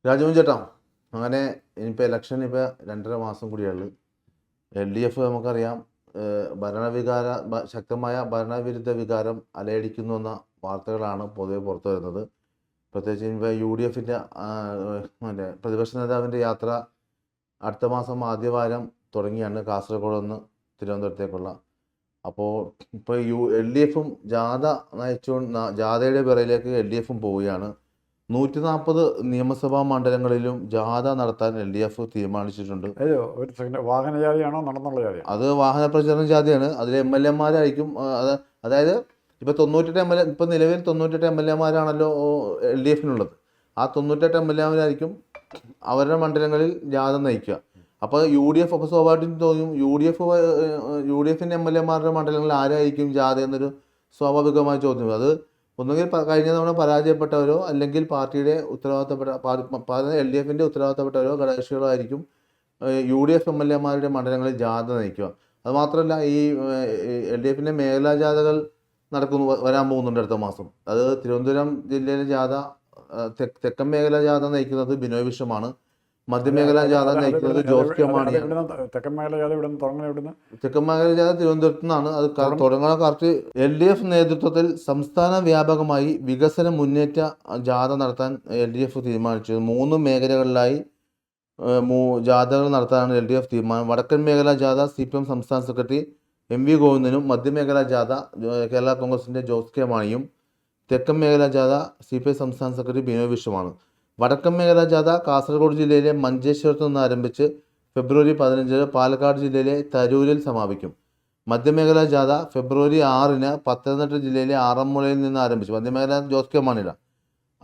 രാജമോഹൻ ചേട്ടാ, അങ്ങനെ ഇനിയിപ്പോൾ ഇലക്ഷൻ ഇപ്പോൾ 2.5 മാസം കൂടിയുള്ളു. LDF നമുക്കറിയാം, ശക്തമായ ഭരണവിരുദ്ധ വികാരം അലയടിക്കുന്നു എന്ന വാർത്തകളാണ് പൊതുവെ പുറത്തു വരുന്നത്. പ്രത്യേകിച്ച് ഇപ്പോൾ UDFൻ്റെ മറ്റേ പ്രതിപക്ഷ നേതാവിൻ്റെ യാത്ര അടുത്ത മാസം ആദ്യവാരം തുടങ്ങിയാണ്, കാസർഗോഡ് നിന്ന് തിരുവനന്തപുരത്തേക്കുള്ള. അപ്പോൾ ഇപ്പോൾ LDFും ജാഥ ജാഥയുടെ പിറയിലേക്ക് LDFും പോവുകയാണ്. 140 നിയമസഭാ മണ്ഡലങ്ങളിലും ജാഥ നടത്താൻ LDF തീരുമാനിച്ചിട്ടുണ്ട്. ഒരു സെക്കൻഡ്, വാഹനജാതിയാണോ നടന്നുള്ള ജാതിയാണോ? അത് വാഹന പ്രചരണ ജാഥയാണ്. അതിൽ MLA-മാരായിരിക്കും. അതായത് ഇപ്പോൾ 98 MLA, ഇപ്പോൾ നിലവിൽ 98 MLA-മാരാണല്ലോ LDFനുള്ളത്. ആ 98 MLA-മാരായിരിക്കും അവരുടെ മണ്ഡലങ്ങളിൽ ജാഥ നയിക്കുക. അപ്പോൾ UDF ഒക്കെ സ്വാഭാവികമായിട്ടും തോന്നും, UDFൻ്റെ MLA-മാരുടെ മണ്ഡലങ്ങളിൽ ആരായിരിക്കും ജാഥ എന്നൊരു സ്വാഭാവികമായ ചോദ്യം. അത് ഒന്നുകിൽ കഴിഞ്ഞ തവണ പരാജയപ്പെട്ടവരോ അല്ലെങ്കിൽ പാർട്ടിയുടെ LDFൻ്റെ ഉത്തരവാദിത്തപ്പെട്ടവരോ ഘടകകക്ഷികളോ ആയിരിക്കും UDF MLA-മാരുടെ മണ്ഡലങ്ങളിൽ ജാഥ നയിക്കുക. അതുമാത്രമല്ല, ഈ LDFൻ്റെ മേഖലാ ജാഥകൾ വരാൻ പോകുന്നുണ്ട് അടുത്ത മാസം. അത് തിരുവനന്തപുരം ജില്ലയിലെ ജാഥ, തെക്കൻ മേഖലാ ജാഥ നയിക്കുന്നത് ബിനോയ് വിശ്വമാണ്. മധ്യമേഖലാ ജാഥ നയിക്കുന്നത് ജോസ് കെ മാണിയാണ്. തെക്കൻ മേഖല ജാഥ തെക്കൻ മേഖലാ ജാഥ തിരുവനന്തപുരത്തു നിന്നാണ്. അത് തുടങ്ങുന്ന കറക്റ്റ് LDF നേതൃത്വത്തിൽ സംസ്ഥാന വ്യാപകമായി വികസന മുന്നേറ്റ ജാഥ നടത്താൻ LDF തീരുമാനിച്ചത്. 3 മേഖലകളിലായി ജാഥകൾ നടത്താനാണ് LDF തീരുമാനം. വടക്കൻ മേഖലാ ജാഥ CPM സംസ്ഥാന സെക്രട്ടറി MV ഗോവിന്ദനും, മധ്യമേഖലാ ജാഥ കേരള കോൺഗ്രസിൻ്റെ ജോസ് കെ മാണിയും, തെക്കൻ മേഖലാ ജാഥ CPI സംസ്ഥാന സെക്രട്ടറി ബിനോയ് വിശ്വമാണ്. വടക്കൻ മേഖലാ ജാഥ കാസർഗോഡ് ജില്ലയിലെ മഞ്ചേശ്വരത്ത് നിന്ന് ആരംഭിച്ച് ഫെബ്രുവരി 15 പാലക്കാട് ജില്ലയിലെ തരൂരിൽ സമാപിക്കും. മധ്യമേഖലാ ജാഥ ഫെബ്രുവരി 6 പത്തനംതിട്ട ജില്ലയിലെ ആറന്മുളയിൽ നിന്ന് ആരംഭിച്ചു. മധ്യമേഖല ജോസ് കെ മാണിയുടെ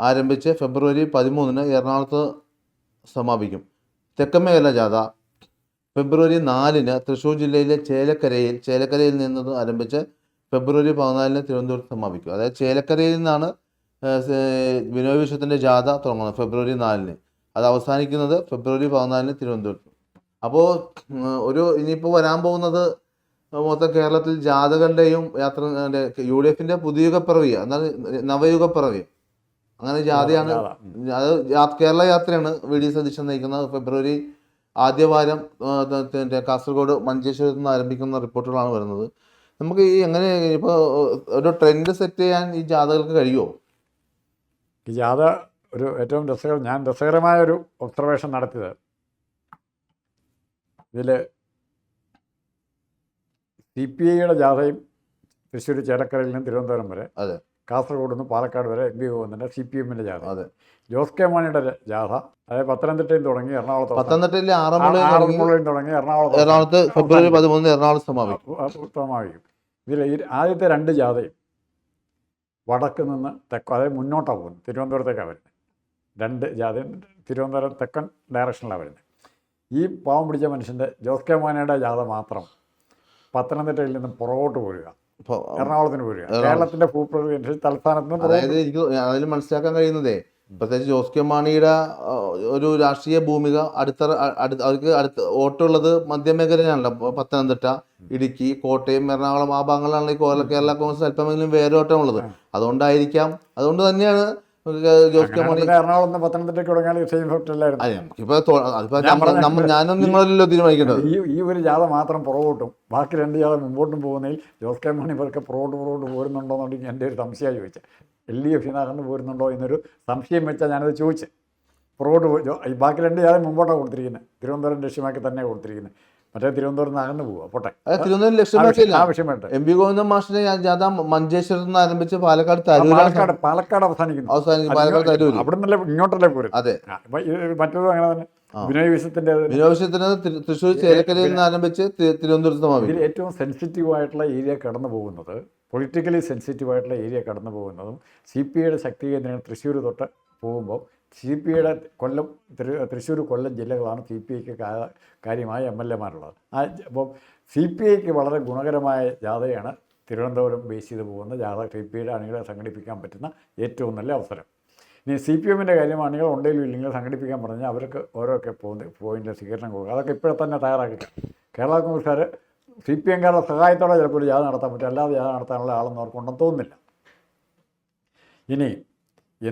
ആരംഭിച്ച് ഫെബ്രുവരി 13 എറണാകുളത്ത് സമാപിക്കും. തെക്കൻ മേഖലാ ജാഥ ഫെബ്രുവരി 4 തൃശ്ശൂർ ജില്ലയിലെ ചേലക്കരയിൽ നിന്ന് ആരംഭിച്ച് ഫെബ്രുവരി 14 തിരുവനന്തപുരത്ത് സമാപിക്കും. അതായത് ചേലക്കരയിൽ നിന്നാണ് ബിനോയ് വിശ്വത്തിൻ്റെ ജാഥ തുടങ്ങുന്നത് ഫെബ്രുവരി 4. അത് അവസാനിക്കുന്നത് ഫെബ്രുവരി 14 തിരുവനന്തപുരത്ത്. അപ്പോൾ ഇനിയിപ്പോൾ വരാൻ പോകുന്നത് മൊത്തം കേരളത്തിൽ ജാഥകളുടെയും UDFൻ്റെ പുതുയുഗപ്പിറവി, എന്നാൽ നവയുഗപ്പിറവി, അങ്ങനെ ജാഥയാണ്. അത് കേരള യാത്രയാണ് VD സതീശൻ നയിക്കുന്നത്. ഫെബ്രുവരി ആദ്യവാരം കാസർഗോഡ് മഞ്ചേശ്വരത്ത് നിന്ന് ആരംഭിക്കുന്ന റിപ്പോർട്ടുകളാണ് വരുന്നത്. നമുക്ക് എങ്ങനെ ഇപ്പോൾ ഒരു ട്രെൻഡ് സെറ്റ് ചെയ്യാൻ ഈ ജാഥകൾക്ക് കഴിയുമോ? ഈ ജാഥ ഏറ്റവും രസകരമായ ഒരു ഒബ്സർവേഷൻ നടത്തിയത്, ഇതിൽ CPIയുടെ ജാഥയും തൃശ്ശൂർ ചേലക്കരയിൽ നിന്ന് തിരുവനന്തപുരം വരെ, അതെ, കാസർഗോഡ് നിന്ന് പാലക്കാട് വരെ MV ഗോവിന്ദൻ്റെ CPMൻ്റെ ജാഥ, അതെ, ജോസ് കെ മാണിയുടെ ജാഥ, അതായത് പത്തനംതിട്ടയിൽ തുടങ്ങി പത്തനംതിട്ടയിൽ ആറന്മുളയിൽ തുടങ്ങി എറണാകുളത്ത് ഫെബ്രുവരി 13 എറണാകുളത്ത് സമാപിക്കും. ഇതിൽ ആദ്യത്തെ 2 ജാഥയും വടക്ക് നിന്ന് തെക്ക്, അതായത് മുന്നോട്ടാണ് പോകുന്നത്, തിരുവനന്തപുരത്തേക്കാണ് വരുന്നത്. 2 ജാഥയും തിരുവനന്തപുരം തെക്കൻ ഡയറക്ഷനിലാണ് വരുന്നത്. ഈ പാവം പിടിച്ച മനുഷ്യൻ്റെ ജോസ് കെ മാണിയുടെ ജാഥ മാത്രം പത്തനംതിട്ടയിൽ നിന്ന് പുറകോട്ട് പോരുക, എറണാകുളത്തിന് പോരുക. കേരളത്തിൻ്റെ ഭൂപ്രകൃതി അനുസരിച്ച് തലസ്ഥാനത്ത് നിന്ന്. അതായത് എനിക്ക് അതിൽ മനസ്സിലാക്കാൻ കഴിയുന്നതേ, പ്രത്യേകിച്ച് ജോസ് കെ മാണിയുടെ ഒരു രാഷ്ട്രീയ ഭൂമിക അവർക്ക് വോട്ടുള്ളത് മധ്യമേഖലയിലാണല്ലോ. പത്തനംതിട്ട, ഇടുക്കി, കോട്ടയം, എറണാകുളം ആ ഭാഗങ്ങളിലാണല്ലോ കേരള കോൺഗ്രസ് അല്പമെങ്കിലും വേരോട്ടമുള്ളത്. അതുകൊണ്ട് തന്നെയാണ് ജോസ് കെ മാണി എറണാകുളം പത്തനംതിട്ടയ്ക്ക് തുടങ്ങിയാൽ സെയിം ഞാനും നിങ്ങളല്ലോ തീരുമാനിക്കേണ്ടത്. ഈ ഒരു ജാഥ മാത്രം പുറകോട്ടും ബാക്കി 2 ജാഥ മുമ്പോട്ടും പോകുന്നതിൽ ജോസ് കെ മാണി ഇവർക്ക് പുറകോട്ട് പോരുന്നുണ്ടോ എന്നുണ്ടെങ്കിൽ എൻ്റെ ഒരു സംശയമായി ചോദിച്ചത്. LDF അകന്ന് പോരുന്നുണ്ടോ എന്നൊരു സംശയം വെച്ചാൽ ഞാനത് ചോദിച്ചത്. പുറകോട്ട് ഈ ബാക്കി 2 ജാഥ മുമ്പോട്ടാണ് കൊടുത്തിരിക്കുന്നത്, തിരുവനന്തപുരം ലക്ഷ്യമാക്കി തന്നെ കൊടുത്തിരിക്കുന്നത്. മറ്റേ തിരുവനന്തപുരത്ത് നിന്ന് അകന്ന് പോവുക, പോട്ടെ. തിരുവനന്തപുരം ലക്ഷ്യമാക്കില്ല. MV ഗോവിന്ദൻ മാഷിന്റെ ജാഥ മഞ്ചേശ്വരത്ത് നിന്ന് ആരംഭിച്ച് പാലക്കാട് അവസാനിക്കുന്നു. അവിടെ നിന്നല്ലേ ഇങ്ങോട്ടല്ലേ പോരും. അതെ, മറ്റേതും അങ്ങനെ തന്നെ. ബിനോയ് വിശ്വത്തിന് തൃശ്ശൂർ ചേലക്കരയിൽ നിന്ന് ആരംഭിച്ച് തിരുവനന്തപുരത്ത് സമാപിക്കും. ഇതിൽ ഏറ്റവും സെൻസിറ്റീവായിട്ടുള്ള ഏരിയ കടന്നു പോകുന്നത്, പൊളിറ്റിക്കലി സെൻസിറ്റീവായിട്ടുള്ള ഏരിയ കടന്നു പോകുന്നതും CPIയുടെ ശക്തി കേന്ദ്രങ്ങൾ തൃശ്ശൂർ തൊട്ട് പോകുമ്പോൾ CPIയുടെ തൃശ്ശൂർ കൊല്ലം ജില്ലകളാണ് CPIക്ക് കാര്യമായ MLA-മാരുള്ളത്. അപ്പോൾ CPIക്ക് വളരെ ഗുണകരമായ ജാഥയാണ് തിരുവനന്തപുരം ബേസ് ചെയ്ത് പോകുന്ന ജാഥ. CPIയുടെ അണികളെ സംഘടിപ്പിക്കാൻ പറ്റുന്ന ഏറ്റവും നല്ല അവസരം. ഇനി CPMൻ്റെ കാര്യം അണികൾ ഉണ്ടെങ്കിലും ഇല്ലെങ്കിൽ സംഘടിപ്പിക്കാൻ പറഞ്ഞാൽ അവർക്ക് ഓരോക്കെ പോയിൻ്റ് സ്വീകരണം കൊടുക്കുക. അതൊക്കെ ഇപ്പോഴെ തന്നെ തയ്യാറാക്കില്ല. കേരള കോൺഗ്രസ്സുകാർ CPMകാരുടെ സഹായത്തോടെ ചിലപ്പോൾ ഒരു ജാഥ നടത്താൻ പറ്റും, അല്ലാതെ ജാഥ നടത്താനുള്ള ആളെന്ന് അവർക്കുണ്ടെന്ന് തോന്നുന്നില്ല. ഇനി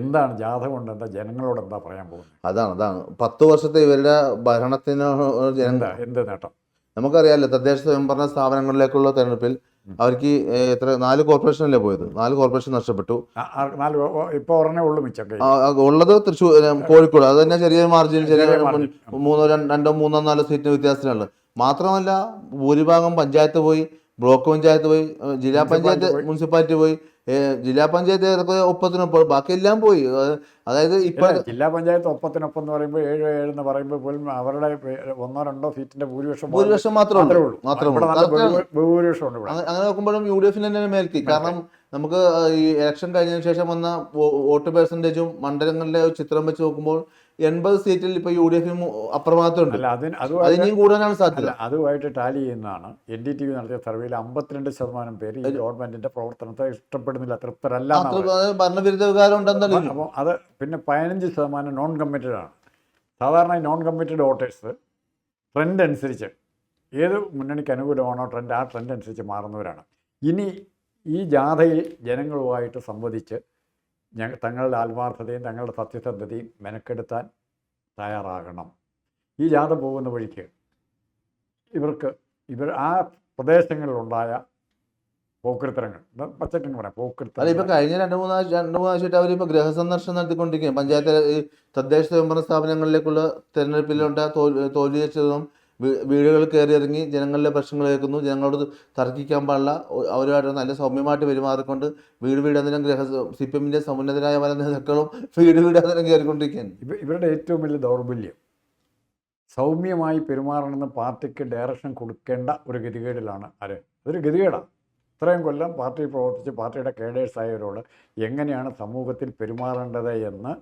എന്താണ് ജാഥ കൊണ്ട് എന്താ ജനങ്ങളോട് എന്താ പറയാൻ പോകുന്നത്? അതാണ് 10 വർഷത്തെ ഇവരുടെ ഭരണത്തിന് എന്ത് നേട്ടം? നമുക്കറിയാമല്ലോ, തദ്ദേശ സ്വയംഭരണ സ്ഥാപനങ്ങളിലേക്കുള്ള തെരഞ്ഞെടുപ്പിൽ അവർക്ക് എത്ര 4 കോർപ്പറേഷനല്ലേ പോയത്, 4 കോർപ്പറേഷൻ നഷ്ടപ്പെട്ടു. ഇപ്പോൾ ഒരെണ്ണേ ഉള്ളൂ മിച്ചം. ഉള്ളത് തൃശ്ശൂർ, കോഴിക്കോട്. അത് തന്നെ ചെറിയ മാർജിൻ, ചെറിയ 2-3-4 സീറ്റിന് വ്യത്യാസത്തിനുള്ളത്. മാത്രമല്ല ഭൂരിഭാഗം പഞ്ചായത്ത് പോയി, ബ്ലോക്ക് പഞ്ചായത്ത് പോയി, ജില്ലാ പഞ്ചായത്ത്, മുനിസിപ്പാലിറ്റി പോയി. ജില്ലാ പഞ്ചായത്ത് ഏതൊക്കെ ഒപ്പത്തിനൊപ്പം, ബാക്കിയെല്ലാം പോയി. അതായത് ഇപ്പൊ ജില്ലാ പഞ്ചായത്ത് ഒപ്പത്തിനൊപ്പം എന്ന് പറയുമ്പോൾ 7-7 എന്ന് പറയുമ്പോൾ പോലും അവരുടെ 1-2 സീറ്റിന്റെ ഭൂരിപക്ഷം മാത്രമേ ഉള്ളൂ. ഭൂരിപക്ഷം ഉണ്ട്. അങ്ങനെ നോക്കുമ്പോഴും UDF തന്നെ മേൽക്കി. കാരണം നമുക്ക് ഈ ഇലക്ഷൻ കഴിഞ്ഞതിന് ശേഷം വന്ന വോട്ട് പെർസെൻറ്റേജും മണ്ഡലങ്ങളിലെ ചിത്രം വെച്ച് നോക്കുമ്പോൾ 80 സീറ്റിൽ ഇപ്പൊ UDF അപ്രമാദമുണ്ട്. അതിനെയും കൂടാനാണ് സാധ്യത. അതുമായിട്ട് ടാലി ചെയ്യുന്നതാണ് NDTV നടത്തിയ സർവേയിൽ 52% പേര് ഈ ഗവൺമെന്റിന്റെ പ്രവർത്തനത്തെ ഇഷ്ടപ്പെടുന്നില്ല, തൃപ്തരല്ല. ഭരണവിരുദ്ധ വികാരം ഉണ്ടെന്നല്ലോ. അപ്പോൾ അത് പിന്നെ 15% നോൺ കമ്മിറ്റഡ് ആണ്. സാധാരണ നോൺ കമ്മിറ്റഡ് വോട്ടേഴ്സ് ട്രെൻഡ് അനുസരിച്ച് ഏത് മുന്നണിക്ക് അനുകൂലമാണോ ട്രെൻഡ്, ആ ട്രെൻഡ് അനുസരിച്ച് മാറുന്നവരാണ്. ഇനി ഈ ജാഥയിൽ ജനങ്ങളുമായിട്ട് സംവദിച്ച് തങ്ങളുടെ ആത്മാർത്ഥതയും തങ്ങളുടെ സത്യസന്ധതയും മെനക്കെടുത്താൻ തയ്യാറാകണം. ഈ ജാഥ പോകുന്ന വഴിക്ക് ഇവർ ആ പ്രദേശങ്ങളിലുണ്ടായ പോക്കൃത്തരങ്ങൾ, പച്ചക്കങ്ങ് പറയാം, പോക്കൃത്തരം. ഇപ്പൊ കഴിഞ്ഞ 2-3 ആഴ്ചയായിട്ട് അവരിപ്പോ ഗൃഹസന്ദർശനം നടത്തിക്കൊണ്ടിരിക്കുകയാണ്. പഞ്ചായത്ത്, തദ്ദേശ സ്വയംഭരണ സ്ഥാപനങ്ങളിലേക്കുള്ള തെരഞ്ഞെടുപ്പിലുണ്ടായ തോൽവിച്ചതും വീടുകൾ കയറി ഇറങ്ങി ജനങ്ങളിലെ പ്രശ്നങ്ങൾ കേൾക്കുന്നു, ജനങ്ങളോട് തർക്കിക്കാൻ പാടില്ല, അവരുമായിട്ട് നല്ല സൗമ്യമായിട്ട് പെരുമാറിക്കൊണ്ട് വീട് അന്നേരം CPM-ന്റെ സമുന്നതരായ പല നേതാക്കളും വീട് അന്നേരം കയറിക്കൊണ്ടിരിക്കുകയാണ്. ഇവരുടെ ഏറ്റവും വലിയ ദൗർബല്യം സൗമ്യമായി പെരുമാറണമെന്ന് പാർട്ടിക്ക് ഡയറക്ഷൻ കൊടുക്കേണ്ട ഒരു ഗതികേടിലാണ്. അതൊരു ഗതികേടാണ്. ഇത്രയും കൊല്ലം പാർട്ടി പ്രവർത്തിച്ച് പാർട്ടിയുടെ കേഡേഴ്സായവരോട് എങ്ങനെയാണ് സമൂഹത്തിൽ പെരുമാറേണ്ടത് എന്ന്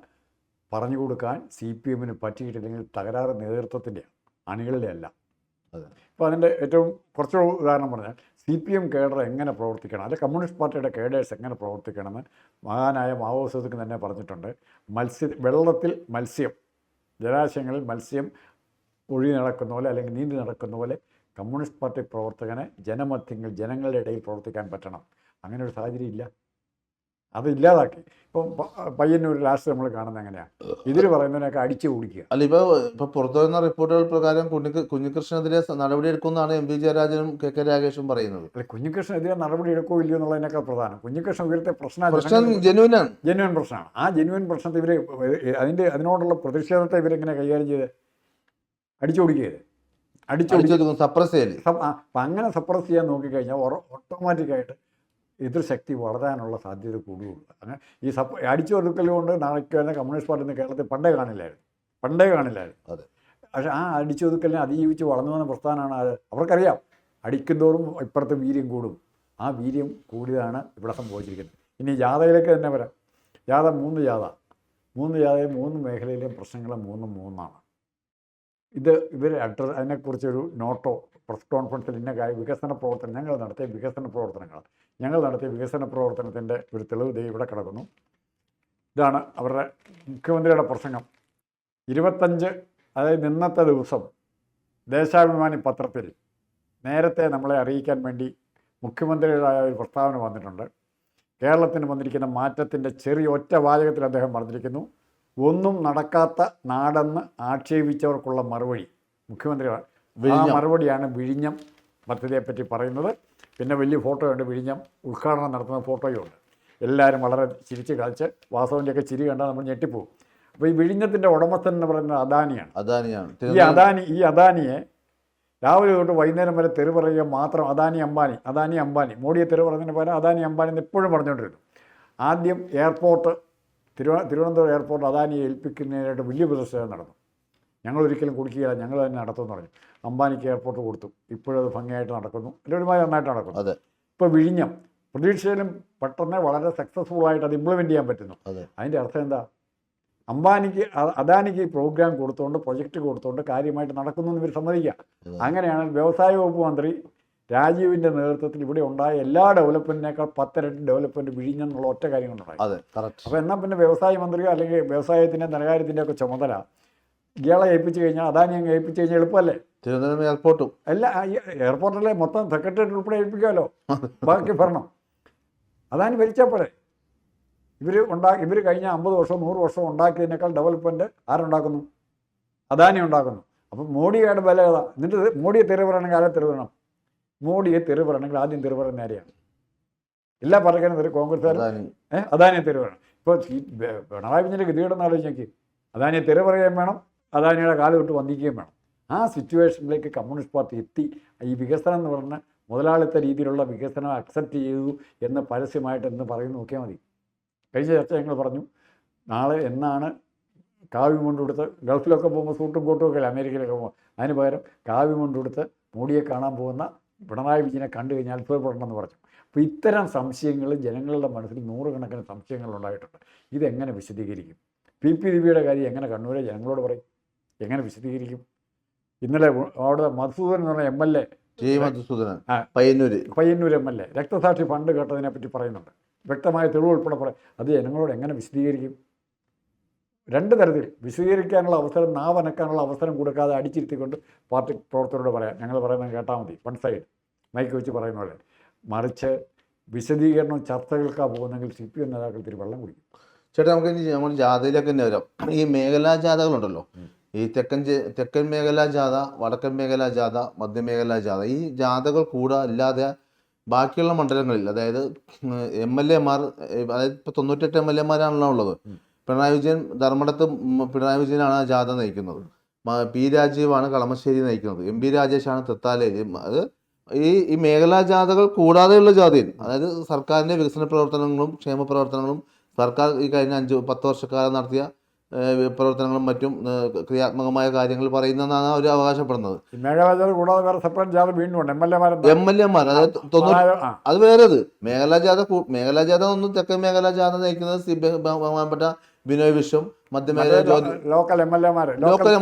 പറഞ്ഞു കൊടുക്കാൻ CPM-ന് പറ്റിയിട്ടില്ലെങ്കിൽ തകരാറ് നേതൃത്വത്തിൻ്റെയാണ്, അണികളിലെ അല്ല. ഇപ്പോൾ അതിൻ്റെ ഏറ്റവും കുറച്ച് ഉദാഹരണം പറഞ്ഞാൽ CPM കേഡർ എങ്ങനെ പ്രവർത്തിക്കണം, അല്ലെങ്കിൽ കമ്മ്യൂണിസ്റ്റ് പാർട്ടിയുടെ കേഡേഴ്സ് എങ്ങനെ പ്രവർത്തിക്കണമെന്ന് മഹാനായ മാവോ സേതുക്ക് തന്നെ പറഞ്ഞിട്ടുണ്ട്. വെള്ളത്തിൽ മത്സ്യം, ജലാശയങ്ങളിൽ മത്സ്യം ഒഴുകി നടക്കുന്ന പോലെ അല്ലെങ്കിൽ നീന്തി നടക്കുന്ന പോലെ കമ്മ്യൂണിസ്റ്റ് പാർട്ടി പ്രവർത്തകനെ ജനമധ്യങ്ങൾ, ജനങ്ങളുടെ ഇടയിൽ പ്രവർത്തിക്കാൻ പറ്റണം. അങ്ങനെ ഒരു സാഹചര്യം ഇല്ല, അത് ഇല്ലാതാക്കി. ഇപ്പം പയ്യന്നൂർ ലാസ്റ്റ് നമ്മൾ കാണുന്നത് എങ്ങനെയാണ്, ഇതിൽ പറയുന്നതിനൊക്കെ അടിച്ചു കുടിക്കുക. അല്ല, ഇപ്പൊ പുറത്തു വരുന്ന റിപ്പോർട്ടുകൾ പ്രകാരം കുഞ്ഞികൃഷ്ണനെതിരെ നടപടിയെടുക്കുമെന്നാണ് MV ജയരാജനും KK രാഗേഷും പറയുന്നത്. അല്ല, കുഞ്ഞികൃഷ്ണനെതിരെ നടപടി എടുക്കോ ഇല്ലയോ എന്നുള്ളതിനേക്കാൾ പ്രധാനം കുഞ്ഞികൃഷ്ണൻ ഉയർത്തിയ പ്രശ്നം ജെന്യുവൻ പ്രശ്നമാണ്. ആ ജെന്യുവൻ പ്രശ്നത്തെ ഇവർ അതിനോടുള്ള പ്രതിഷേധത്തെ ഇവരെങ്ങനെ കൈകാര്യം ചെയ്ത് സപ്രസ് ചെയ്ത് അപ്പം അങ്ങനെ സപ്രസ് ചെയ്യാൻ നോക്കിക്കഴിഞ്ഞാൽ ഓട്ടോമാറ്റിക്കായിട്ട് എതിർശക്തി വളരാനുള്ള സാധ്യത കൂടുകയുള്ളൂ. അങ്ങനെ ഈ അടിച്ചു ഒതുക്കൽ കൊണ്ട് നടക്കുന്ന കമ്മ്യൂണിസ്റ്റ് പാർട്ടി കേരളത്തിൽ പണ്ടേ കാണില്ലായിരുന്നു. പക്ഷേ ആ അടിച്ചൊതുക്കലിനെ അതിജീവിച്ച് വളർന്നു വന്ന പ്രസ്ഥാനമാണ് അത്. അവർക്കറിയാം അടിക്കുന്തോറും ഇപ്പുറത്തെ വീര്യം കൂടും. ആ വീര്യം കൂടിയതാണ് ഇവിടെ സംഭവിച്ചിരിക്കുന്നത്. ഇനി ജാഥയിലേക്ക് തന്നെ വരാം. ജാഥ 3 ജാഥയും 3 മേഖലയിലെയും പ്രശ്നങ്ങൾ 3 ഇവർ അതിനെക്കുറിച്ചൊരു നോട്ടോ പ്രസ് കോൺഫറൻസിൽ ഇന്ന വികസന പ്രവർത്തനം ഞങ്ങൾ നടത്തിയ വികസന പ്രവർത്തനത്തിൻ്റെ ഒരു തെളിവ് ഇവിടെ കിടക്കുന്നു. ഇതാണ് അവരുടെ മുഖ്യമന്ത്രിയുടെ പ്രസംഗം. 25, അതായത് ഇന്നത്തെ ദിവസം ദേശാഭിമാനി പത്രത്തിൽ നേരത്തെ നമ്മളെ അറിയിക്കാൻ വേണ്ടി മുഖ്യമന്ത്രിയുടേതായ ഒരു പ്രസ്താവന വന്നിട്ടുണ്ട്. കേരളത്തിന് വന്നിരിക്കുന്ന മാറ്റത്തിൻ്റെ ചെറിയ ഒറ്റ വാചകത്തിൽ അദ്ദേഹം പറഞ്ഞിരിക്കുന്നു, ഒന്നും നടക്കാത്ത നാടെന്ന് ആക്ഷേപിച്ചവർക്കുള്ള മറുപടി. മുഖ്യമന്ത്രിയാണ് ആ മറുപടിയാണ് വിഴിഞ്ഞം പദ്ധതിയെപ്പറ്റി പറയുന്നത്. പിന്നെ വലിയ ഫോട്ടോയുണ്ട്, വിഴിഞ്ഞം ഉദ്ഘാടനം നടത്തുന്ന ഫോട്ടോയുണ്ട്. എല്ലാവരും വളരെ ചിരിച്ച് കളിച്ച് വാസവൻ്റെയൊക്കെ ചിരി കണ്ടാൽ നമ്മൾ ഞെട്ടിപ്പോകും. അപ്പോൾ ഈ വിഴിഞ്ഞത്തിൻ്റെ ഉടമസ്ഥൻ എന്ന് പറയുന്നത് അദാനിയാണ്. ഈ അദാനിയെ രാവിലെ തൊട്ട് വൈകുന്നേരം വരെ തെറി പറയുക മാത്രം. അദാനി അംബാനി മോഡിയെ തെറി പറയുന്നതിന് പകരം അദാനി അംബാനി എന്ന് എപ്പോഴും പറഞ്ഞുകൊണ്ടിരുന്നു. ആദ്യം എയർപോർട്ട് തിരുവനന്തപുരം എയർപോർട്ട് അദാനിയെ ഏൽപ്പിക്കുന്നതിനായിട്ട് വലിയ പ്രതിഷേധം നടന്നു. ഞങ്ങളൊരിക്കലും കൊടുക്കുകയില്ല, ഞങ്ങൾ തന്നെ നടത്തുമെന്ന് പറഞ്ഞു. അംബാനിക്ക് എയർപോർട്ട് കൊടുത്തു. ഇപ്പോഴത് ഭംഗിയായിട്ട് നടക്കുന്നു, ഒരുമാതിരി നന്നായിട്ട് നടക്കുന്നു. ഇപ്പോൾ വിഴിഞ്ഞം പ്രതീക്ഷയിലും പെട്ടെന്ന് വളരെ സക്സസ്ഫുള്ളായിട്ട് അത് ഇംപ്ലിമെൻറ്റ് ചെയ്യാൻ പറ്റുന്നു. അതിൻ്റെ അർത്ഥം എന്താ? അദാനിക്ക് പ്രോഗ്രാം കൊടുത്തുകൊണ്ട്, പ്രൊജക്റ്റ് കൊടുത്തുകൊണ്ട് കാര്യമായിട്ട് നടക്കുന്നു എന്ന് ഇവർ സമ്മതിക്കുക. അങ്ങനെയാണ് വ്യവസായ വകുപ്പ് മന്ത്രി രാജീവിൻ്റെ നേതൃത്വത്തിൽ ഇവിടെ ഉണ്ടായ എല്ലാ ഡെവലപ്മെൻറ്റിനേക്കാൾ 10 ഇരട്ടി ഡെവലപ്മെൻറ്റ് വിഴിഞ്ഞെന്നുള്ള ഒറ്റ കാര്യം കൊണ്ടുണ്ടായി. അപ്പോൾ എന്നാൽ പിന്നെ വ്യവസായ മന്ത്രിയോ അല്ലെങ്കിൽ വ്യവസായത്തിൻ്റെ ധനകാര്യത്തിൻ്റെ ഒക്കെ ചുമതല ഇയാളെ ഏൽപ്പിച്ചു കഴിഞ്ഞാൽ, അദാനി അങ്ങ് ഏൽപ്പിച്ചു കഴിഞ്ഞാൽ എളുപ്പമല്ലേ? തിരുവനന്തപുരം എയർപോർട്ടും അല്ല, എയർപോർട്ടല്ലേ മൊത്തം സെക്രട്ടേറിയറ്റ് ഉൾപ്പെടെ ഏൽപ്പിക്കാമല്ലോ. ബാക്കി ഭരണം അദാനി ഭരിച്ചാൽ പോരെ. ഇവർ കഴിഞ്ഞ 50 വർഷവും 100 വർഷവും ഉണ്ടാക്കിയതിനേക്കാൾ ഡെവലപ്മെൻറ്റ് ആരുണ്ടാക്കുന്നു? അദാനി ഉണ്ടാക്കുന്നു. അപ്പം മോഡിയുടെ വില ഏതാ? എന്നിട്ട് മോഡിയെ തെറി പറയണമെങ്കിൽ ആരെ തെറി പറയണം? മോഡിയെ തെറി പറയണമെങ്കിൽ ആദ്യം തെറി പറയുന്ന ആരെയാണ്? എല്ലാ പറയുന്ന തെറി കോൺഗ്രസ്സുകാർ അദാനിയെ തെറി പറയണം. ഇപ്പോൾ പിണറായി വിജയൻ്റെ ഗതികേടെന്ന് ആലോചിച്ച് അദാനിയെ തെറി പറയുകയും വേണം, അദാനിയുടെ കാല് വിട്ട് വന്ദിക്കുകയും വേണം. ആ സിറ്റുവേഷനിലേക്ക് കമ്മ്യൂണിസ്റ്റ് പാർട്ടി എത്തി. ഈ വികസനം എന്ന് പറഞ്ഞ മുതലാളിത്ത രീതിയിലുള്ള വികസനം അക്സെപ്റ്റ് ചെയ്തു എന്ന് പരസ്യമായിട്ട് എന്ന് പറയുന്നു നോക്കിയാൽ മതി. കഴിഞ്ഞ ചർച്ച ഞങ്ങൾ പറഞ്ഞു, നാളെ എന്നാണ് കാവ്യം കൊണ്ടുകൊടുത്ത് ഗൾഫിലൊക്കെ പോകുമ്പോൾ സൂട്ടും കോട്ടും ഒക്കെ അമേരിക്കയിലൊക്കെ പോകുമ്പോൾ അതിന് പകരം കാവ്യം കൊണ്ടുകൊടുത്ത് മോഡിയെ കാണാൻ പോകുന്ന പിണറായി വിജയനെ കണ്ടു കഴിഞ്ഞാൽ അത്ഭുതപ്പെടണമെന്ന് പറഞ്ഞു. അപ്പോൾ ഇത്തരം സംശയങ്ങൾ ജനങ്ങളുടെ മനസ്സിൽ നൂറുകണക്കിന് സംശയങ്ങളുണ്ടായിട്ടുണ്ട്. ഇതെങ്ങനെ വിശദീകരിക്കും? പി ദിവ്യയുടെ കാര്യം എങ്ങനെ കണ്ണൂരെ ജനങ്ങളോട് പറയും? എങ്ങനെ വിശദീകരിക്കും? ഇന്നലെ അവിടെ മധുസൂദൻ എന്ന് പറഞ്ഞ MLA പയ്യന്നൂർ MLA രക്തസാക്ഷി ഫണ്ട് കേട്ടതിനെ പറ്റി പറയുന്നുണ്ട്. വ്യക്തമായ തെളിവ് ഉൾപ്പെടെ പറയും. അത് ജനങ്ങളോട് എങ്ങനെ വിശദീകരിക്കും? രണ്ട് തരത്തിൽ വിശദീകരിക്കാനുള്ള അവസരം, നാവനക്കാനുള്ള അവസരം കൊടുക്കാതെ അടിച്ചിരുത്തിക്കൊണ്ട് പാർട്ടി പ്രവർത്തകരോട് പറയാം, ഞങ്ങൾ പറയുന്നത് കേട്ടാൽ മതി, വൺ സൈഡ് മൈക്ക് വെച്ച് പറയുന്ന പോലെ. മറിച്ച് വിശദീകരണം ചർച്ചകൾക്കാണ് പോകുന്നെങ്കിൽ CPM നേതാക്കൾ തിരി വെള്ളം കുടിക്കും. ചേട്ടാ, നമുക്ക് ഇനി നമ്മൾ ജാഥയിലേക്ക് തന്നെ വരാം. ഈ മേഖലാ ജാഥകളുണ്ടല്ലോ, ഈ തെക്കൻ മേഖലാ ജാഥ, വടക്കൻ മേഖലാ ജാഥ, മധ്യമേഖലാ ജാഥ, ഈ ജാഥകൾ അല്ലാതെ ബാക്കിയുള്ള മണ്ഡലങ്ങളിൽ, അതായത് MLA മാർ, അതായത് ഇപ്പോൾ 98 MLA മാരാണല്ലോ ഉള്ളത്. പിണറായി വിജയൻ ധർമ്മടത്ത് പിണറായി വിജയനാണ് ആ ജാഥ നയിക്കുന്നത്. P രാജീവാണ് കളമശ്ശേരി നയിക്കുന്നത്. MP രാജേഷാണ് തൃത്താലയിൽ. അത് ഈ മേഖലാ ജാഥകൾ കൂടാതെയുള്ള ജാഥയിൽ, അതായത് സർക്കാരിൻ്റെ വികസന പ്രവർത്തനങ്ങളും ക്ഷേമ പ്രവർത്തനങ്ങളും സർക്കാർ ഈ കഴിഞ്ഞ 5-10 വർഷക്കാലം നടത്തിയ പ്രവർത്തനങ്ങളും മറ്റും ക്രിയാത്മകമായ കാര്യങ്ങൾ പറയുന്നതാണ് അവർ അവകാശപ്പെടുന്നത്. MLA മാർ അതായത് അത് വേറേത് മേഖലാ ജാഥ ഒന്നും തെക്കൻ മേഖലാ ജാഥ നയിക്കുന്നത് ബഹുമാനപ്പെട്ട ബിനോയ് വിശ്വം, മധ്യമേഖല ലോക്കൽ MLA-മാർ.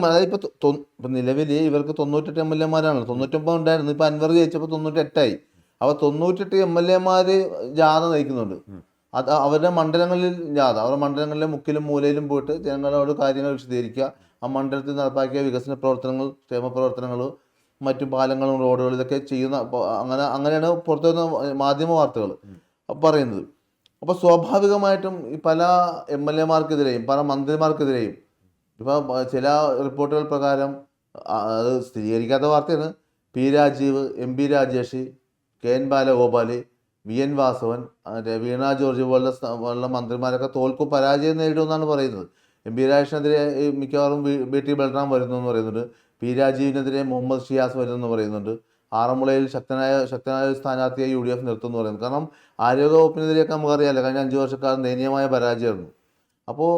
അതായത് ഇപ്പൊ നിലവിൽ ഇവർക്ക് 98 MLA-മാരാണല്ലോ. 99 ഉണ്ടായിരുന്നു, ഇപ്പൊ അൻവർ ജയിച്ചപ്പോൾ 98 അപ്പോൾ 98 MLA-മാർ ജാഥ നയിക്കുന്നുണ്ട്. അത് അവരുടെ മണ്ഡലങ്ങളിൽ ജാഥ, അവരുടെ മണ്ഡലങ്ങളിലെ മുക്കിലും മൂലയിലും പോയിട്ട് ജനങ്ങളോട് കാര്യങ്ങൾ വിശദീകരിക്കുക. ആ മണ്ഡലത്തിൽ നടപ്പാക്കിയ വികസന പ്രവർത്തനങ്ങൾ, ക്ഷേമ പ്രവർത്തനങ്ങൾ, മറ്റു പാലങ്ങളും റോഡുകളും ഇതൊക്കെ ചെയ്യുന്ന, അങ്ങനെയാണ് പുറത്തുവരുന്ന മാധ്യമ വാർത്തകൾ പറയുന്നത്. അപ്പോൾ സ്വാഭാവികമായിട്ടും ഈ പല MLA-മാർക്കെതിരെയും പല മന്ത്രിമാർക്കെതിരെയും ഇപ്പോൾ ചില റിപ്പോർട്ടുകൾ പ്രകാരം, അത് സ്ഥിരീകരിക്കാത്ത വാർത്തയാണ്, P Rajeev, MP Rajesh, KN Balagopal, VN Vasavan, Veena George പോലുള്ള മന്ത്രിമാരൊക്കെ പരാജയം നേരിടുമെന്നാണ് പറയുന്നത്. MP രാജേഷിനെതിരെ മിക്കവാറും BT ബൽറാം വരുന്നു എന്ന് പറയുന്നുണ്ട്. P രാജീവിനെതിരെ മുഹമ്മദ് ഷിയാസ് വരുന്നെന്ന് പറയുന്നുണ്ട്. ആറന്മുളയിൽ ശക്തനായ ഒരു സ്ഥാനാർത്ഥിയായി UDF നിർത്തുമെന്ന് പറയുന്നത്. കാരണം ആരോഗ്യവകുപ്പിനെതിരെയൊക്കെ നമുക്കറിയാമല്ലോ, കഴിഞ്ഞ 5 വർഷക്കാലം ദയനീയമായ പരാജയമായിരുന്നു. അപ്പോൾ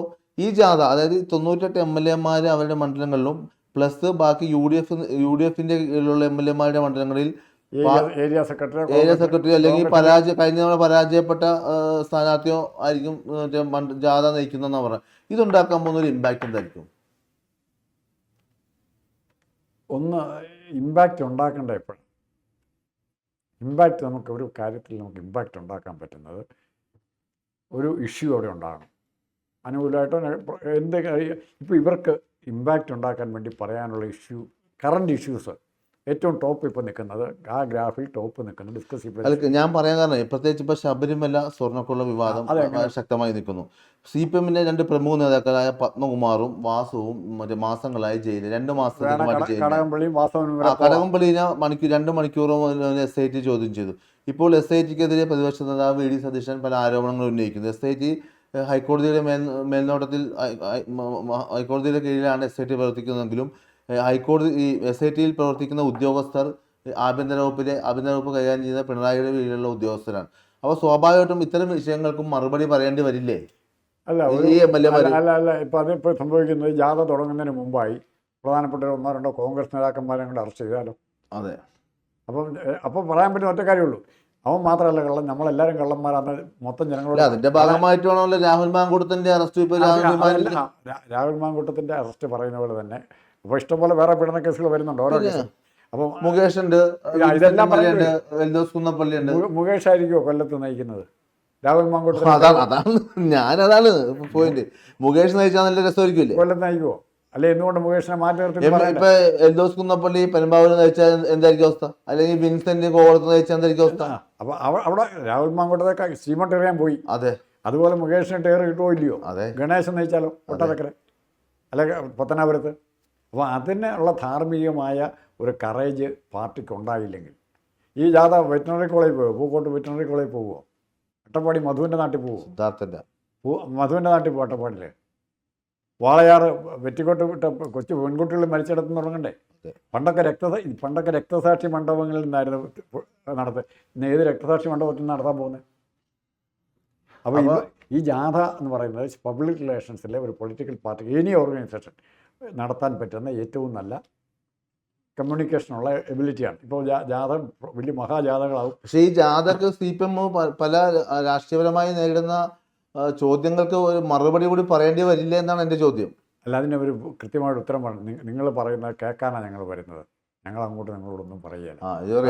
ഈ ജാഥ, അതായത് 98 MLA-മാർ അവരുടെ മണ്ഡലങ്ങളിലും പ്ലസ് ബാക്കി UDF-ന്റെ കീഴിലുള്ള MLA-മാരുടെ മണ്ഡലങ്ങളിൽ ഏരിയ സെക്രട്ടറി അല്ലെങ്കിൽ കഴിഞ്ഞ തവണ പരാജയപ്പെട്ട സ്ഥാനാർത്ഥിയോ ആയിരിക്കും ജാഥ നയിക്കുന്നതെന്നാണ് പറയുന്നത്. ഇതുണ്ടാക്കാൻ പോകുന്ന ഒരു ഇമ്പാക്റ്റ് എന്തായിരിക്കും? ഒന്ന് ഇമ്പാക്റ്റ് ഉണ്ടാക്കേണ്ട എപ്പോഴും ഇമ്പാക്റ്റ് നമുക്ക് ഒരു കാര്യത്തിൽ നമുക്ക് ഇമ്പാക്റ്റ് ഉണ്ടാക്കാൻ പറ്റുന്നത് ഒരു ഇഷ്യൂ അവിടെ ഉണ്ടാകണം. അനുകൂലമായിട്ടോ എന്ത് ഇപ്പോൾ ഇവർക്ക് ഇമ്പാക്റ്റ് ഉണ്ടാക്കാൻ വേണ്ടി പറയാനുള്ള കറണ്ട് ഇഷ്യൂസ് ഏറ്റവും ടോപ്പ് ഇപ്പോൾ നിൽക്കുന്നത്, ആ ഗ്രാഫിൽ ടോപ്പ് നിൽക്കുന്നത് ഡിസ്കസ് ചെയ്യും. ഞാൻ പറയാൻ കാരണം പ്രത്യേകിച്ച് ഇപ്പോൾ ശബരിമല സ്വർണ്ണക്കുള്ള വിവാദം ശക്തമായി നിൽക്കുന്നു. CPM-ന്റെ 2 പ്രമുഖ നേതാക്കളായ പത്മകുമാറും വാസുവും മാസങ്ങളായി ജയിലിൽ 2 മാസത്തേക്ക് കടകംപള്ളിനെ 2 മണിക്കൂറും SIT ചോദ്യം ചെയ്തു. ഇപ്പോൾ SITക്കെതിരെ പ്രതിപക്ഷ നേതാവ് VD സതീശൻ പല ആരോപണങ്ങൾ ഉന്നയിക്കുന്നു. SIT ഹൈക്കോടതിയുടെ മേൽനോട്ടത്തിൽ ഹൈക്കോടതിയുടെ കീഴിലാണ് SIT പ്രവർത്തിക്കുന്നതെങ്കിലും ഈ SIT-യിൽ പ്രവർത്തിക്കുന്ന ഉദ്യോഗസ്ഥർ ആഭ്യന്തര വകുപ്പ് കൈകാര്യം ചെയ്യുന്ന പിണറായിയുടെ കീഴിലുള്ള ഉദ്യോഗസ്ഥരാണ്. അപ്പോൾ സ്വാഭാവികമായിട്ടും ഇത്തരം വിഷയങ്ങൾക്കും മറുപടി പറയേണ്ടി വരില്ലേ? അല്ല ഇപ്പം അതിപ്പോൾ സംഭവിക്കുന്നത് ജാഥ തുടങ്ങുന്നതിന് മുമ്പായി പ്രധാനപ്പെട്ട 1-2 കോൺഗ്രസ് നേതാക്കന്മാരെ കൂടെ അറസ്റ്റ് ചെയ്താലോ? അതെ. അപ്പം പറയാൻ പറ്റുന്ന ഒറ്റ കാര്യമുള്ളൂ, അവൻ മാത്രമല്ല കള്ളൻ, നമ്മളെല്ലാവരും കള്ളന്മാരാണ് മൊത്തം ജനങ്ങളോട്. അതിന്റെ ഭാഗമായിട്ടാണല്ലോ രാഹുൽ മാങ്കൂട്ടത്തിന്റെ അറസ്റ്റ്. രാഹുൽ മാങ്കൂട്ടത്തിന്റെ അറസ്റ്റ് പറയുന്ന പോലെ തന്നെ അപ്പോൾ ഇഷ്ടംപോലെ വേറെ പീഡന കേസുകൾ വരുന്നുണ്ട് ഓരോ കേസും. അപ്പം മുകേഷ് ഉണ്ട്, ഇതെല്ലാം കുന്നപ്പള്ളിയുണ്ട്. മുകേഷ് ആയിരിക്കുമോ കൊല്ലത്ത് നയിക്കുന്നത്? രാഹുൽ മാങ്കൂട്ടം. അതാണ് പോയിന്റ്. മുകേഷ് നയിച്ചാൽ നല്ല രസമായിരിക്കില്ലേ? കൊല്ലത്ത് നയിക്കുമോ? അല്ലെ എന്തുകൊണ്ട് മുകേഷിനെ മാറ്റി നിർത്തി? ഇപ്പൊ എൽദോസ് കുന്നപ്പള്ളി പെരുമ്പാവൂർ നയിച്ചാൽ എന്തായിരിക്കും അവസ്ഥ? അല്ലെങ്കിൽ വിൻസെന്റ് കോവളത്ത് നയിച്ചാൽ എന്തായിരിക്കും അവസ്ഥ? അപ്പൊ അവിടെ രാഹുൽ മാങ്കൂട്ടത്തെ ശ്രീമട്ട് എറിയാൻ പോയി. അതെ. അതുപോലെ മുകേഷിന് ടയർ കിട്ടുമോ ഇല്ലയോ? അതെ. ഗണേശൻ നയിച്ചാലോ ഒട്ടതക്കര അല്ലെ പത്തനാപുരത്ത്? അപ്പോൾ അതിനുള്ള ധാർമ്മികമായ ഒരു കറേജ് പാർട്ടിക്ക് ഉണ്ടായില്ലെങ്കിൽ ഈ ജാഥ വെറ്റിനറി കോളേജിൽ പോകുമോ? പൂക്കോട്ട് വെറ്റിനറി കോളേജിൽ പോകുമോ? അട്ടപ്പാടി മധുവിൻ്റെ നാട്ടിൽ പോകുമോ? സിദ്ധാർത്ഥന്റെ മധുവിൻ്റെ നാട്ടിൽ പോകും. അട്ടപ്പാടിയിൽ വാളയാറ് വെറ്റിക്കോട്ട് വിട്ട കൊച്ചു പെൺകുട്ടികൾ മരിച്ചിടത്ത് തുടങ്ങണ്ടേ? പണ്ടൊക്കെ രക്തസാക്ഷി മണ്ഡപങ്ങളിൽ നിന്നായിരുന്നു ഇന്ന് ഏത് രക്തസാക്ഷി മണ്ഡപത്തിൽ നിന്ന് നടത്താൻ പോകുന്നത്? അപ്പോൾ ഈ ജാഥ എന്ന് പറയുന്നത് പബ്ലിക് റിലേഷൻസിലെ ഒരു പൊളിറ്റിക്കൽ പാർട്ടി എനി ഓർഗനൈസേഷൻ നടത്താൻ പറ്റുന്ന ഏറ്റവും നല്ല കമ്മ്യൂണിക്കേഷനുള്ള എബിലിറ്റിയാണ്. ഇപ്പോൾ ജാഥ വലിയ മഹാജാഥകളാവും. പക്ഷേ ഈ ജാഥക്ക് CPM പല രാഷ്ട്രീയപരമായി നേരിടുന്ന ചോദ്യങ്ങൾക്ക് ഒരു മറുപടി കൂടി പറയേണ്ടി വരില്ല എന്നാണ് എൻ്റെ ചോദ്യം. അല്ല, അതിനൊരു കൃത്യമായിട്ട് ഉത്തരം പറഞ്ഞു. നിങ്ങൾ പറയുന്നത് കേൾക്കാനാണ് ഞങ്ങൾ വരുന്നത്, ഞങ്ങൾ അങ്ങോട്ട് നിങ്ങളോടൊന്നും പറയുകയില്ല.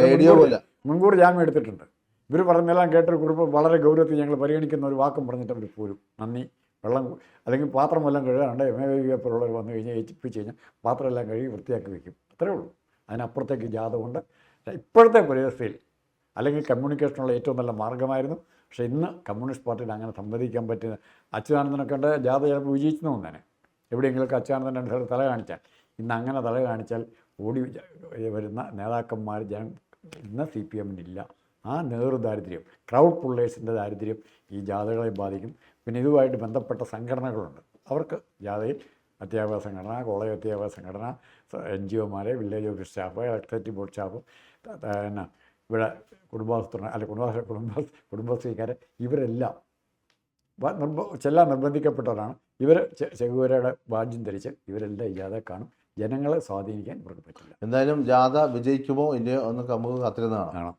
റേഡിയോ പോലെ മുൻകൂർ ജാമ്യം എടുത്തിട്ടുണ്ട്. ഇവർ പറഞ്ഞെല്ലാം കേട്ടൊരു കുറിപ്പ് വളരെ ഗൗരവത്തിൽ ഞങ്ങൾ പരിഗണിക്കുന്ന ഒരു വാക്കും പറഞ്ഞിട്ട് അവർ പോരും. നന്ദി, വെള്ളം അല്ലെങ്കിൽ പാത്രം എല്ലാം കഴുകാണ്ട് MAVPുള്ളവർ വന്നു കഴിഞ്ഞാൽ ഏൽപ്പിച്ച് കഴിഞ്ഞാൽ പാത്രം എല്ലാം കഴുകി വൃത്തിയാക്കി വയ്ക്കും. അത്രേ ഉള്ളൂ. അതിനപ്പുറത്തേക്ക് ജാഥ കൊണ്ട് ഇപ്പോഴത്തെ പരിസ്ഥിതിയിൽ അല്ലെങ്കിൽ കമ്മ്യൂണിക്കേഷനുള്ള ഏറ്റവും നല്ല മാർഗ്ഗമായിരുന്നു. പക്ഷേ ഇന്ന് കമ്മ്യൂണിസ്റ്റ് പാർട്ടിയിൽ അങ്ങനെ സംവദിക്കാൻ പറ്റുന്ന അച്യുതാനന്ദനൊക്കെ ഉണ്ട്. ജാഥ ചിലപ്പോൾ വിജയിച്ചെന്ന് തോന്നാനെ എവിടെയെങ്കിലുമൊക്കെ അച്യുതാനന്ദൻ രണ്ട് തല കാണിച്ചാൽ, ഇന്ന് അങ്ങനെ തല കാണിച്ചാൽ ഓടി വരുന്ന നേതാക്കന്മാർ ഇന്ന് CPMനില്ല. ആ നേതൃദാരിദ്ര്യം, ക്രൗഡ് പുള്ളേഴ്സിൻ്റെ ദാരിദ്ര്യം ഈ ജാഥകളെ ബാധിക്കും. പിന്നെ ഇതുമായിട്ട് ബന്ധപ്പെട്ട സംഘടനകളുണ്ട്. അവർക്ക് ജാഥയിൽ അധ്യാപക സംഘടന, കോളേജ് അധ്യാപക സംഘടന, NGOമാർ, village office staff, electricity board staff, പിന്നെ ഇവിടെ കുടുംബാസൂത്രണ അല്ലെ കുടുംബശ്രീക്കാർ, ഇവരെല്ലാം ചെല്ലാൻ നിർബന്ധിക്കപ്പെട്ടവരാണ്. ഇവർ ചെകുവേരയുടെ ബാഡ്ജും ധരിച്ച് ഇവരെല്ലാം ഈ ജാഥ കാണും. ജനങ്ങളെ സ്വാധീനിക്കാൻ ഇവർക്ക് പറ്റില്ല. എന്തായാലും ജാഥ വിജയിക്കുമോ ഇല്ലയോ എന്ന് നമുക്ക് കാത്തിരുന്നതാണ്.